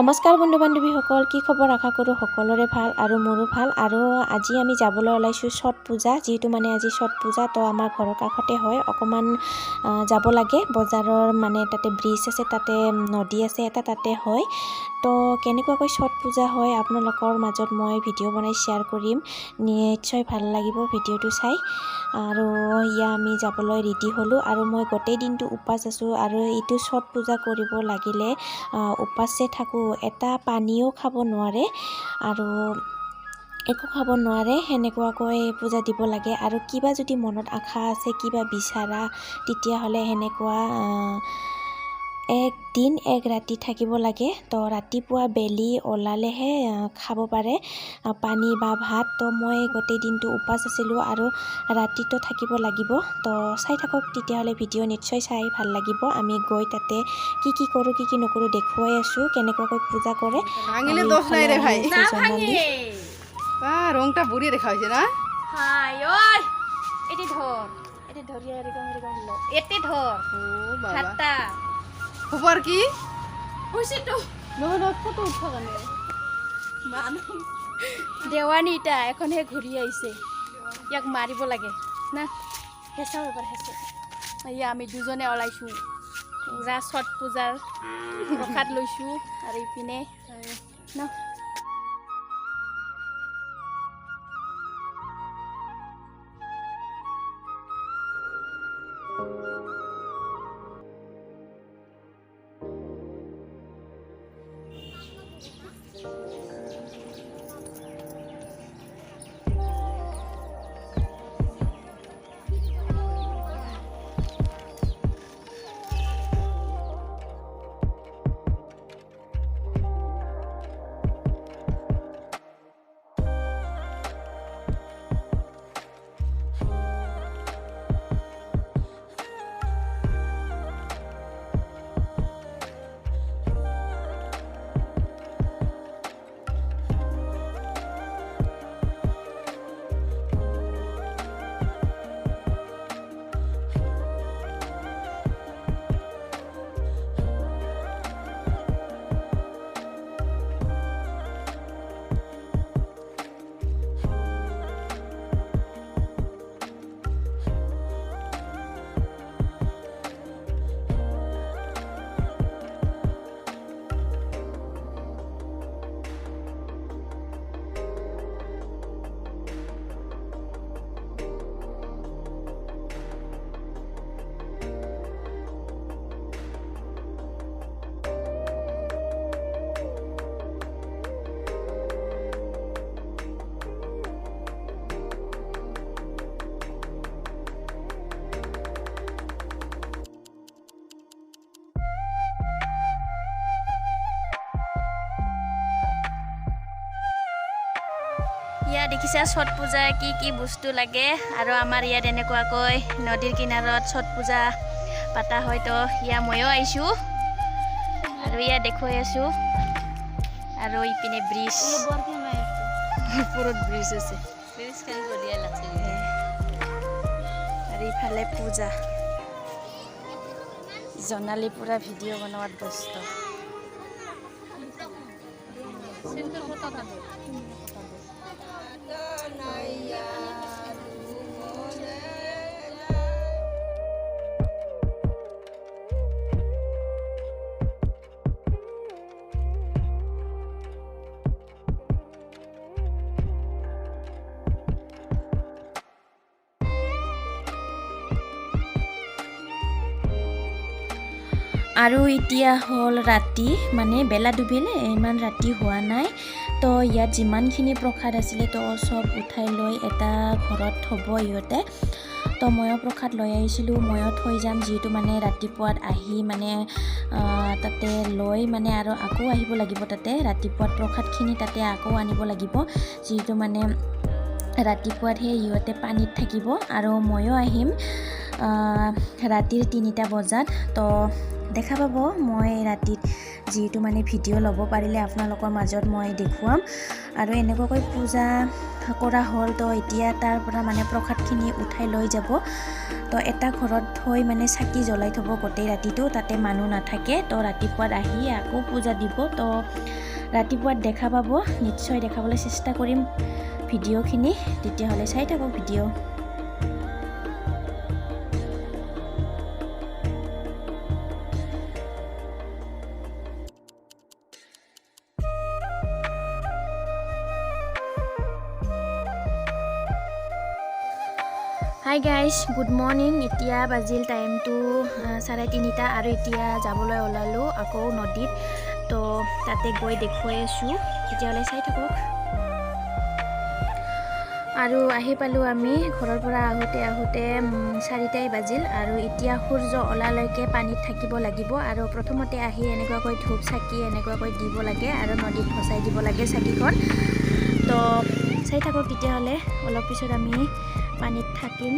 নমস্কাৰ বন্ধু বান্ধৱীসকল, কি খবৰ? আশা কৰোঁ সকলোৰে ভাল আৰু মোৰো ভাল। আৰু আজি আমি যাবলৈ ওলাইছোঁ ছট পূজা, যিহেতু মানে আজি ছট পূজা, তো আমাৰ ঘৰৰ কাষতে হয়। অকণমান যাব লাগে বজাৰৰ, মানে তাতে ব্ৰিজ আছে, তাতে নদী আছে এটা, তাতে হয়। তো কেনেকুৱাকৈ ছট পূজা হয় আপোনালোকৰ মাজত মই ভিডিঅ' বনাই শ্বেয়াৰ কৰিম, নিশ্চয় ভাল লাগিব ভিডিঅ'টো চাই। আৰু আমি যাবলৈ ৰেডি হ'লোঁ আৰু মই গোটেই দিনটো উপাস আছোঁ। আৰু এইটো ছট পূজা কৰিব লাগিলে উপাসে থাকোঁ, এটা পানীও খাব নোৱাৰে আৰু একো খাব নোৱাৰে, সেনেকুৱাকৈ পূজা দিব লাগে। আৰু কিবা যদি মনত আশা আছে, কিবা বিচাৰা, তেতিয়াহ'লে সেনেকুৱা এক দিন এক ৰাতি থাকিব লাগে। তো ৰাতিপুৱা বেলি ওলালেহে খাব পাৰে পানী বা ভাত। তো মই গোটেই দিনটো উপাস আছিলোঁ আৰু ৰাতিটো থাকিব লাগিব। তো চাই থাকক তেতিয়াহ'লে ভিডিঅ' নিশ্চয় চাই ভাল লাগিব। আমি গৈ তাতে কি কৰোঁ কি নকৰোঁ দেখুৱাই আছোঁ, কেনেকুৱাকৈ পূজা কৰে। ভাঙিলে দোষ নাই রে ভাই, রংটা বুড়িয়ে দেখা হয়েছে না। হাই ওই এটি ধর, এটি ধরিয়া এরকম হলো, এটি ধর হাতটা খবর কি হইছে তো ফটো উঠা জানে মানুহ দেৱানীটা এখন হে ঘূৰি আহিছে, ইয়াক মাৰিব লাগে না। হেঁচাও এবাৰ হেঁচে। আমি দুজনে ওলাইছোঁ পূজা, ছট পূজাৰ প্ৰসাদ লৈছোঁ আৰু ইপিনে ন ইয়াত দেখিছা ছট পূজা কি বস্তু লাগে। আৰু আমাৰ ইয়াত এনেকুৱাকৈ নদীৰ কিনাৰত ছট পূজা পাতা হয়। তো ময়ো আহিছোঁ আৰু ইয়াত দেখুৱাই আছোঁ। আৰু ইপিনে ব্ৰিজ, ওপৰত ব্ৰিজ আছে আৰু ইফালে পূজা। জোনালী পুৰা ভিডিঅ' বনোৱাত ব্যস্ত। আৰু এতিয়া হ'ল ৰাতি, মানে বেলা ডুবিলে, ইমান ৰাতি হোৱা নাই। তো ইয়াত যিমানখিনি প্ৰসাদ আছিলে তো চব উঠাই লৈ এটা ঘৰত থ'ব ইহঁতে। তো ময়ো প্ৰসাদ লৈ আহিছিলোঁ, ময়ো থৈ যাম, যিহেতু মানে ৰাতিপুৱাত আহি মানে তাতে লৈ মানে আৰু আকৌ আহিব লাগিব। তাতে ৰাতিপুৱাত প্ৰসাদখিনি তাতে আকৌ আনিব লাগিব, যিহেতু মানে ৰাতিপুৱাতহে ইহঁতে পানীত থাকিব। আৰু ময়ো আহিম ৰাতিৰ 3টা বজাত। তো দেখা পাব মই ৰাতিত যিটো মানে ভিডিঅ' ল'ব পাৰিলে আপোনালোকৰ মাজত মই দেখুৱাম আৰু এনেকুৱাকৈ পূজা কৰা হ'ল তো এতিয়া তাৰ পৰা মানে প্ৰসাদখিনি উঠাই লৈ যাব তো এটা ঘৰত থৈ মানে চাকি জ্বলাই থ'ব গোটেই ৰাতিটো তাতে মানুহ নাথাকে তো ৰাতিপুৱাত আহি আকৌ পূজা দিব তো ৰাতিপুৱাত দেখা পাব নিশ্চয় দেখাবলৈ চেষ্টা কৰিম ভিডিঅ'খিনি তেতিয়াহ'লে চাই থাকক video'. Hi guys good morning এতিয়া বাজিল টাইমটো 3:30 আৰু এতিয়া যাবলৈ ওলালোঁ আকৌ নদীত তো তাতে গৈ দেখুৱাই আছোঁ তেতিয়াহ'লে চাই থাকক আৰু আহি পালোঁ আমি ঘৰৰ পৰা আহোঁতে 4টাই বাজিল আৰু এতিয়া সূৰ্য ওলালৈকে পানীত থাকিব লাগিব আৰু প্ৰথমতে আহি এনেকুৱাকৈ ধূপ চাকি এনেকুৱাকৈ দিব লাগে আৰু নদীত ভচাই দিব লাগে চাকিখন তো চাই থাকক তেতিয়াহ'লে অলপ পিছত আমি পানীত থাকিম।